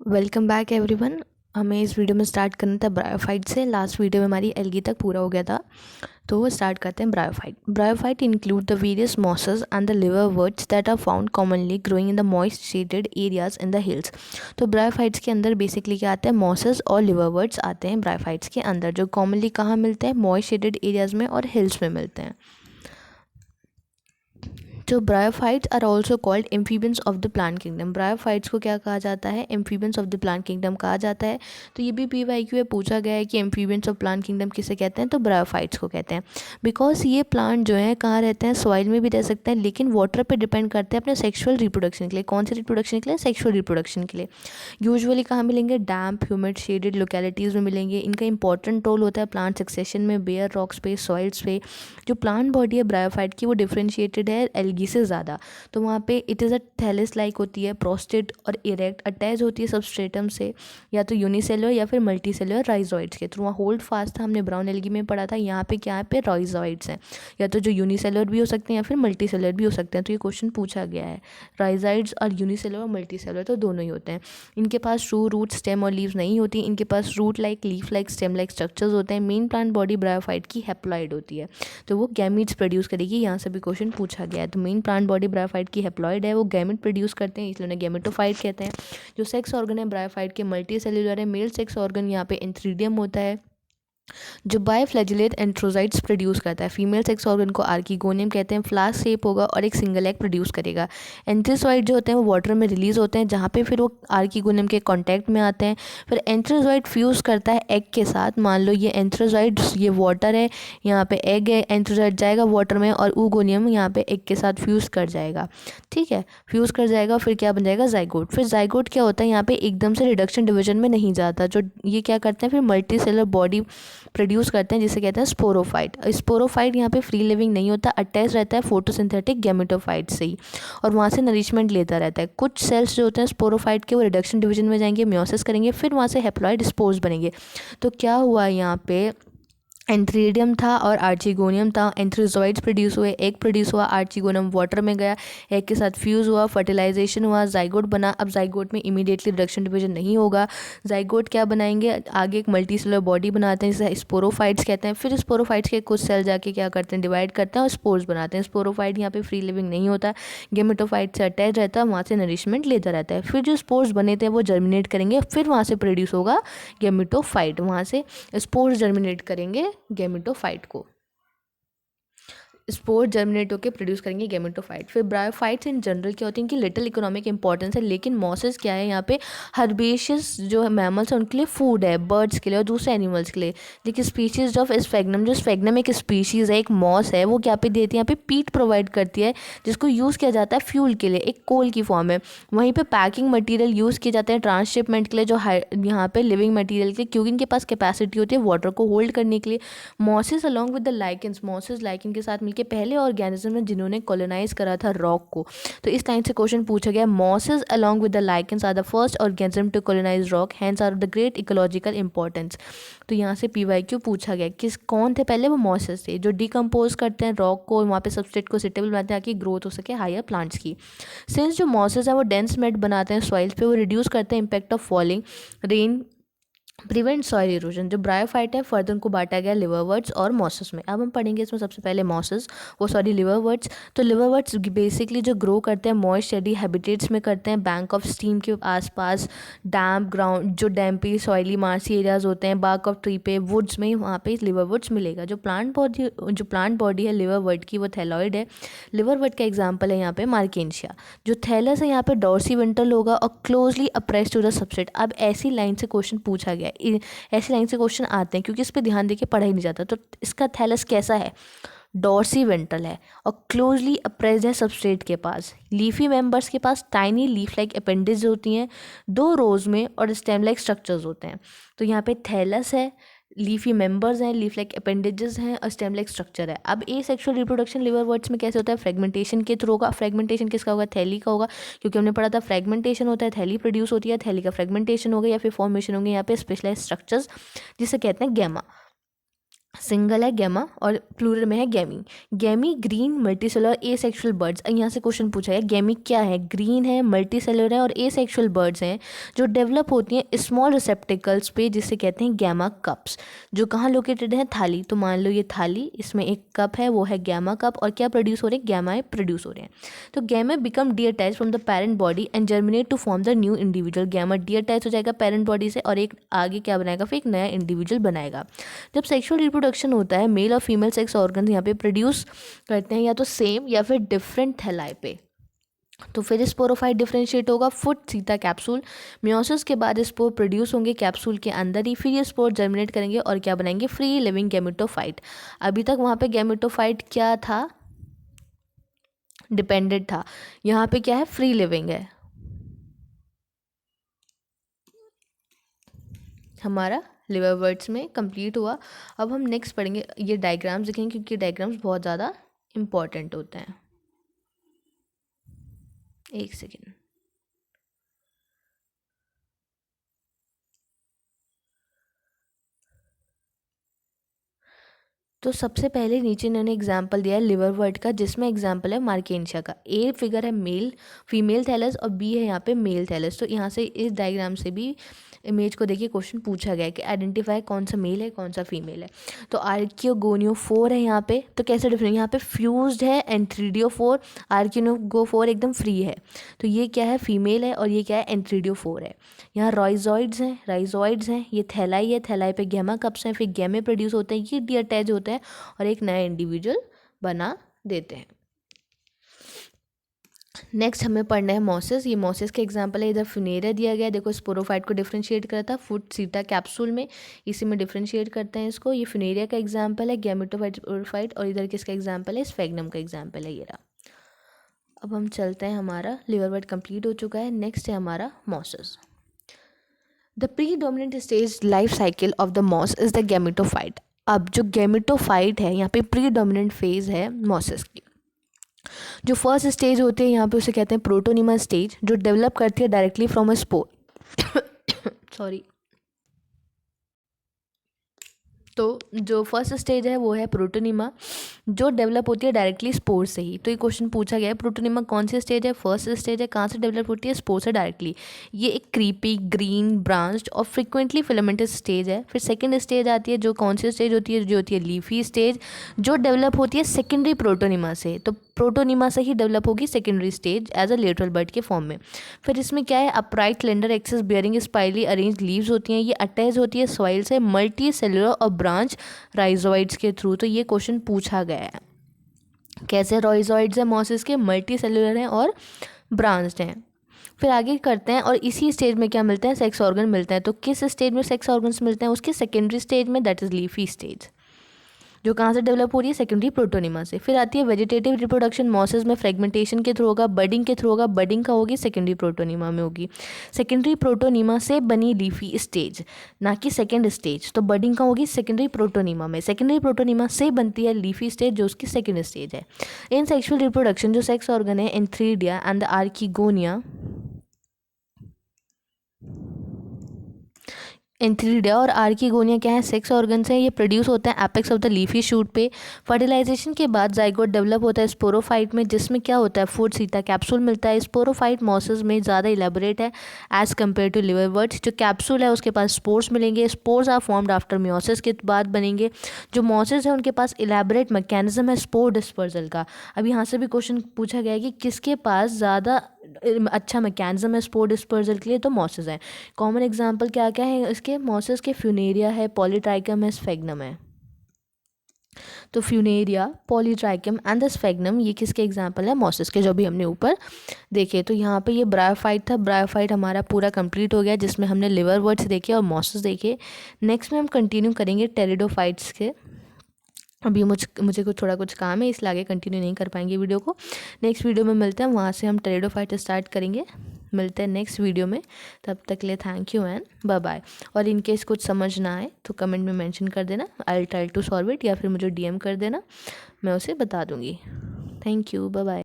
Welcome back everyone. हमें इस video में स्टार्ट करना था ब्रायोफाइट से। लास्ट वीडियो में हमारी एल्गी तक पूरा हो गया था, तो वो स्टार्ट करते हैं bryophyte. Bryophyte include the various mosses and the liverworts that are found commonly growing in the moist shaded areas in the hills. तो ब्रायोफाइट्स के अंदर बेसिकली क्या आते हैं, मॉसेस और लिवरवर्ट्स आते हैं ब्रायोफाइट्स के अंदर, जो कॉमनली कहाँ मिलते हैं, मॉइस्ट शेडेड एरियाज में और हिल्स में मिलते हैं। तो bryophytes are also called amphibians of the plant kingdom. Bryophytes को क्या कहा जाता है, amphibians of the plant kingdom कहा जाता है। तो ये भी PYQ में पूछा गया है कि एम्फीबियंस ऑफ प्लांट किंगडम किसे कहते हैं, तो ब्रायोफाइट्स को कहते हैं। बिकॉज ये प्लांट जो है कहाँ रहते हैं, सॉइल में भी रह सकते हैं, लेकिन वाटर पे डिपेंड करते हैं अपने सेक्शुअल रिप्रोडक्शन के लिए। कौन से रिप्रोडक्शन के लिए, सेक्शुअल रिप्रोडक्शन के लिए। यूजुअली कहाँ मिलेंगे, डैम्प ह्यूमिड शेडेड लोकेलिटीज़ में मिलेंगे। इनका इंपॉर्टेंट रोल होता है प्लांट सक्सेशन में, बेयर रॉक्स पे, सॉइल्स पे। जो प्लांट बॉडी है ब्रायोफाइट की, वो डिफ्रेंशिएटेड है एल्गी से ज़्यादा। तो वहाँ पे इट इज़ अ थैलिस लाइक होती है, प्रोस्टेट और इरेक्ट, अटैच होती है सबस्ट्रेटम से, या तो यूनिसेलुलर या फिर मल्टीसेलुलर राइजोइड्स के थ्रू। वहाँ होल्ड फास्ट था, हमने ब्राउन एल्गी में पढ़ा था। यहाँ पे क्या है, पे राइजोइड्स हैं, या तो जो यूनिसेलुलर भी हो सकते हैं या फिर मल्टीसेलुलर भी हो सकते हैं। तो ये क्वेश्चन पूछा गया है। राइजोइड्स और यूनिसेलुलर और मल्टीसेलुलर तो दोनों ही होते हैं। इनके पास ट्रू रूट, स्टेम और लीव्स नहीं होती। इनके पास root like, leaf like, stem like structures होते हैं। मेन प्लांट बॉडी ब्रायोफाइट की हैप्लॉइड होती है, तो वो गैमीट्स प्रोड्यूस करेगी। यहाँ से भी क्वेश्चन पूछा गया है। तो मेन प्लांट बॉडी ब्रायोफाइट की हैप्लॉइड है, वो गैमेट प्रोड्यूस करते हैं, इसलिए उन्हें गैमेटोफाइट कहते हैं। जो सेक्स ऑर्गन है ब्रायोफाइट के, मल्टी सेल्यूलर है। मेल सेक्स ऑर्गन यहाँ पे एंथ्रीडियम होता है, जो बायफ्लैजिलेट एंथ्रोजाइट्स प्रोड्यूस करता है। फीमेल सेक्स ऑर्गन को आर्किगोनियम कहते हैं। फ्लास्क शेप होगा और एक सिंगल एग प्रोड्यूस करेगा। एंथ्रोजॉइड जो होते हैं वो वाटर में रिलीज होते हैं, जहाँ पे फिर वो आर्किगोनियम के कांटेक्ट में आते हैं। फिर एंथ्रोजॉइड फ्यूज करता है एग के साथ। मान लो ये एंथ्रोजॉइड, ये वाटर है, यहाँ पे एग है, एंथ्रोजॉइड जाएगा वाटर में और ऊगोनियम यहाँ पे एग के साथ फ्यूज कर जाएगा। ठीक है, फ्यूज कर जाएगा, फिर क्या बन जाएगा, जाइगोट। फिर जाइगोट क्या होता है, यहाँ पे एकदम से रिडक्शन डिवीजन में नहीं जाता। जो ये क्या करते हैं, फिर मल्टी सेलर बॉडी प्रोड्यूस करते हैं, जिसे कहते हैं स्पोरोफाइट। स्पोरोफाइट यहाँ पे फ्री लिविंग नहीं होता, अटैच रहता है फोटोसिंथेटिक गैमेटोफाइट से ही, और वहाँ से नरिशमेंट लेता रहता है। कुछ सेल्स जो होते हैं स्पोरोफाइट के, वो रिडक्शन डिवीजन में जाएंगे, म्योसिस करेंगे, फिर वहाँ से हैप्लॉइड स्पोर्स बनेंगे। तो क्या हुआ यहाँ पे, एंथ्रीडियम था और आर्चिगोनियम था। एंथ्रोजॉइड्स प्रोड्यूस हुए, एग प्रोड्यूस हुआ, आर्चिगोनियम वाटर में गया, एग के साथ फ्यूज़ हुआ, फर्टिलाइजेशन हुआ, जाइगोट बना। अब जाइगोट में इमीडिएटली रिडक्शन डिवीजन नहीं होगा। जाइगोट क्या बनाएंगे, आगे एक मल्टीसेलुलर बॉडी बनाते हैं, जिसे स्पोरोफाइट्स कहते हैं। फिर स्पोरोफाइट्स के कुछ सेल जाके क्या करते हैं, डिवाइड करते हैं और स्पोर्स बनाते हैं। स्पोरोफाइट यहाँ पे फ्री लिविंग नहीं होता, गेमेटोफाइट से अटैच रहता है, वहाँ से नरिशमेंट लेता रहता है। फिर जो स्पोर्स बने थे वो जर्मिनेट करेंगे, फिर वहाँ से प्रोड्यूस होगा गेमेटोफाइट। वहाँ से स्पोर्स जर्मिनेट करेंगे गेमेटोफाइट को, स्पोर जर्मिनेट होकर प्रोड्यूस करेंगे गेमेटोफाइट। फिर ब्रायोफाइट्स इन जनरल क्या होती है, इनकी लिटिल इकोनॉमिक इंपॉर्टेंस है, लेकिन मॉसेस क्या है, यहाँ पे हर्बेशियस जो है मैमल्स हैं उनके लिए फूड है, बर्ड्स के लिए और दूसरे एनिमल्स के लिए। देखिए स्पीशीज ऑफ स्फेग्नम, जो स्फेग्नम एक स्पीशीज़ है, एक मॉस है, वो क्या पे देती है, यहाँ पे पीट प्रोवाइड करती है, जिसको यूज़ किया जाता है फ्यूल के लिए, एक कोल की फॉर्म है। वहीं पे पैकिंग मटेरियल यूज़ किए जाते हैं ट्रांसशिपमेंट के लिए, जो यहाँ पे लिविंग मटेरियल के, क्योंकि इनके पास कैपेसिटी होती है वाटर को होल्ड करने के लिए। Mosses along with the lichens, mosses lichen के साथ मिलकर पहले ऑर्गेनिज्म हैं जिन्होंने कॉलोनाइज करा था रॉक को। तो इस टाइम से क्वेश्चन पूछा गया, mosses along with the lichens are the first organism to colonize rock, hence are of the great ecological importance. तो यहाँ से PYQ पूछा गया, किस कौन थे पहले, वो मॉसेस थे जो डिकम्पोज करते हैं रॉक को, वहाँ पे सबस्ट्रेट को सिटेबल बनाते हैं ताकि ग्रोथ हो सके हायर प्लांट्स की। सिंस जो मॉसेस हैं वो डेंस मेट बनाते हैं सॉइल्स पे, वो रिड्यूस करते हैं impact of falling rain, prevent soil erosion. जो ब्रायोफाइट है फर्दर उनको बांटा गया लिवरवर्ट्स और मॉसेस में। अब हम पढ़ेंगे इसमें सबसे पहले मॉसेस, लिवरवर्ट्स। तो लिवरवर्ट्स बेसिकली जो ग्रो करते हैं मॉइस्ट शेडी हैबिटेट्स में करते हैं, बैंक ऑफ स्ट्रीम के आसपास, डैम्प ग्राउंड, जो डैम्पी सॉइली मार्सी एरियाज होते हैं, बार्क ऑफ ट्री पे, वुड्स में, वहाँ पे लिवरवर्ट्स मिलेगा। जो प्लांट बॉडी है लिवरवर्ट की, वो थैलॉइड है। लिवरवर्ट का एग्जाम्पल है यहाँ पे मार्केंशिया। जो थैलस है यहाँ पे डॉर्सी वेंट्रल होगा और क्लोजली अप्रेस टू द सबस्ट्रेट। अब ऐसी लाइन से क्वेश्चन पूछा गया, ऐसी लाइन से क्वेश्चन आते हैं क्योंकि इस पर ध्यान देके पढ़ा ही नहीं जाता। तो इसका थैलस कैसा है, डॉर्सी वेंट्रल है और क्लोजली अप्रेस्ड है सबस्ट्रेट के पास। लीफी मेंबर्स के पास टाइनी लीफ लाइक अपेंडेज होती हैं 2 रोज में, और स्टेम लाइक स्ट्रक्चर्स होते हैं। तो यहाँ पे थैलस है, लीफी मेंबर्स हैं, लीफ लाइक अपेंडेजेस हैं और स्टेम लाइक स्ट्रक्चर है। अब ए सेक्सुअल रिप्रोडक्शन लिवरवर्ट्स में कैसे होता है, फ्रेगमेंटेशन के थ्रू होगा। फ्रेगमेंटेशन किसका होगा, थैली का होगा, क्योंकि हमने पढ़ा था फ्रेगमेंटेशन होता है, थैली प्रोड्यूस होती है, थैली का फ्रेगमेंटेशन होगा या फिर फॉर्मेशन होंगे यहाँ पे स्पेशलाइज स्ट्रक्चर्स, जिसे कहते हैं गैमा। सिंगल है गैमा और प्लूरल में है गैमी। गैमी ग्रीन मल्टीसेलुलर एसेक्सुअल बर्ड्स। यहाँ से क्वेश्चन पूछा है गैमी क्या है, ग्रीन है, मल्टीसेलुलर है और एसेक्सुअल बर्ड्स हैं जो डेवलप होती हैं स्मॉल रिसेप्टिकल्स पे, जिसे कहते हैं गैमा कप्स, जो कहाँ लोकेटेड है, थाली। तो मान लो ये थाली, इसमें एक कप है, वो है गैमा कप, और क्या प्रोड्यूस हो रहे हैं, गैमा प्रोड्यूस हो रहे हैं। तो gemma become detach from the parent body and germinate to form the new individual. Gemma detach हो जाएगा पेरेंट बॉडी से और एक आगे क्या बनाएगा, फिर एक नया इंडिविजुअल बनाएगा। जब सेक्सुअल रिप्रोडक्शन होता है, मेल और फीमेल सेक्स ऑर्गन यहाँ पे प्रोड्यूस करते हैं या तो सेम या फिर डिफरेंट थैलाई पे। तो फिर स्पोरोफाइट डिफरेंशिएट होगा, फुट सीता कैप्सूल। मियोसिस के बाद स्पोर प्रोड्यूस होंगे कैप्सूल के अंदर ही, फिर ये स्पोर जर्मिनेट करेंगे और क्या बनाएंगे, फ्री लिविंग गैमेटोफाइट। अभी तक वहाँ पे गैमेटोफाइट क्या था, डिपेंडेंट था, यहाँ पे क्या है, फ्री लिविंग है। हमारा लिवरवर्ट्स में कंप्लीट हुआ। अब हम नेक्स्ट पढ़ेंगे, ये डायग्राम्स देखेंगे क्योंकि डायग्राम्स बहुत ज़्यादा इम्पॉर्टेंट होते हैं। एक सेकेंड। तो सबसे पहले नीचे इन्होंने एग्जाम्पल दिया है लिवरवर्ट का, जिसमें एग्जाम्पल है मार्केंशिया का। ए फिगर है मेल फीमेल थैलस और बी है यहाँ पे मेल थैलस। तो यहाँ से इस डायग्राम से भी इमेज को देखिए क्वेश्चन पूछा गया है कि आइडेंटिफाई कौन सा मेल है कौन सा फीमेल है। तो आर्कियोगोनियोफोर है यहाँ पे, तो कैसे डिफरेंट, यहाँ पे फ्यूज्ड है एंथ्रीडियोफोर, आर्कियोगोफोर एकदम फ्री है। तो ये क्या है, फीमेल है और ये क्या है, एंथ्रीडियोफोर है। यहाँ राइजॉइड्स हैं, ये थैलाई है, थैलाई पे गैमा कप्स हैं, फिर गैमे प्रोड्यूस होते हैं, ये डीअटैच होते हैं और एक नया इंडिविजुअल बना देते हैं। नेक्स्ट हमें पढ़ना है मॉसिस। ये मॉसिस के एग्जांपल है, इधर फ्यूनेरिया दिया गया है, देखो स्पोरोफाइट को डिफरेंशिएट करता है फुट सीटा कैप्सूल में, इसी में डिफरेंशिएट करते हैं इसको। ये फ्यूनेरिया का एग्जांपल है, गैमेटोफाइट स्पोरोफाइट, और इधर किसका एग्जांपल है, स्फेग्नम का एग्जांपल है ये रहा। अब हम चलते हैं, हमारा लिवरवर्ट कंप्लीट हो चुका है, नेक्स्ट है हमारा mosses. The predominant stage life cycle of the moss is the gametophyte. अब जो गैमेटोफाइट है यहाँ पे प्रीडोमिनेंट फेज है मॉसिस की। जो फर्स्ट स्टेज होती है यहाँ पे उसे कहते हैं प्रोटोनिमा स्टेज, जो डेवलप करती है directly from a spore sorry. तो जो फर्स्ट स्टेज है वो है प्रोटोनिमा, जो डेवलप होती है डायरेक्टली स्पोर से ही। तो ये क्वेश्चन पूछा गया है प्रोटोनिमा कौन सी स्टेज है, फर्स्ट स्टेज है, कहाँ से डेवलप होती है, स्पोर से डायरेक्टली। ये एक क्रीपी ग्रीन ब्रांच्ड और फ्रिक्वेंटली फिलामेंटेड स्टेज है। फिर सेकंड स्टेज आती है, जो कौन सी स्टेज होती है, जो होती है लीफी स्टेज, जो डेवलप होती है सेकेंडरी प्रोटोनिमा से। तो प्रोटोनिमा से ही डेवलप होगी secondary stage as a lateral bud के फॉर्म में। फिर इसमें क्या है, upright slender axes bearing spirally arrange leaves होती हैं, ये अटैच होती है सॉइल से, मल्टी सेलुलर और ब्रांच राइजोइड्स के थ्रू। तो ये क्वेश्चन पूछा गया है, कैसे राइजोइड्स है मॉसिस के, मल्टी सेलुलर हैं और ब्रांच्ड हैं। फिर आगे करते हैं, और इसी स्टेज में क्या मिलते हैं, सेक्स ऑर्गन मिलते हैं। तो किस स्टेज में सेक्स ऑर्गन्स मिलते हैं, उसके सेकेंडरी स्टेज में, दैट इज लीफी स्टेज, जो कहाँ से डेवलप हो रही है, सेकेंडरी प्रोटोनिमा से। फिर आती है वेजिटेटिव रिप्रोडक्शन, मॉसिस में फ्रेगमेंटेशन के थ्रू होगा, बडिंग के थ्रू होगा, बडिंग का होगी सेकेंडरी प्रोटोनिमा में होगी। सेकेंडरी प्रोटोनिमा से बनी लीफी स्टेज, ना कि सेकेंड स्टेज। तो बडिंग का होगी सेकेंडरी प्रोटोनिमा में, सेकेंडरी प्रोटोनिमा से बनती है लीफी स्टेज, जो उसकी सेकेंड स्टेज है। इन सेक्शुअल रिप्रोडक्शन जो सेक्स ऑर्गन है, antheridia and the archegonia, antheridia और आर्किगोनिया क्या है, सेक्स ऑर्गन्स हैं, ये प्रोड्यूस होता है apex of the leafy shoot पे। फर्टिलाइजेशन के बाद जाइगोट डेवलप होता है स्पोरोफाइट में, जिसमें क्या होता है, फूड सीता कैप्सूल मिलता है। स्पोरोफाइट मॉसिस में ज़्यादा इलेबोरेट है एज कम्पेयर टू लिवरवर्ट्स। जो कैप्सूल है उसके पास स्पोर्स मिलेंगे, spores are formed after meiosis के बाद बनेंगे। जो मॉसिस है उनके पास इलेबोरेट मैकेनिज्म है स्पोर डिस्पर्सल का। अब यहाँ से भी क्वेश्चन पूछा गया है कि किसके पास ज़्यादा अच्छा मैकेनिज्म है स्पोर डिस्पर्सल के लिए, तो मॉसिस है। कॉमन एग्जाम्पल क्या क्या है इसके, मॉसिस के फ्यूनेरिया है, पॉलीट्राइकम है, स्फेग्नम है। तो फ्यूनेरिया, पॉलीट्राइकम एंड द स्फेग्नम, ये किसके एग्जाम्पल है, मॉसिस के, जो भी हमने ऊपर देखे। तो यहाँ पे ये ब्रायोफाइट था, ब्रायोफाइट हमारा पूरा कंप्लीट हो गया, जिसमें हमने लिवरवर्ट्स देखे और मॉसिस देखे। नेक्स्ट में हम कंटिन्यू करेंगे टेरिडोफाइट्स के। अभी मुझे कुछ काम है, इसलिए आगे कंटिन्यू नहीं कर पाएंगे वीडियो को। नेक्स्ट वीडियो में मिलते हैं, वहाँ से हम टेरिडोफाइट स्टार्ट करेंगे। मिलते हैं नेक्स्ट वीडियो में, तब तक के लिए thank you and bye bye. और इन केस कुछ समझ ना आए तो कमेंट में मेंशन कर देना, I will try to solve it, या फिर मुझे डीएम कर देना, मैं उसे बता दूँगी। Thank you, bye bye.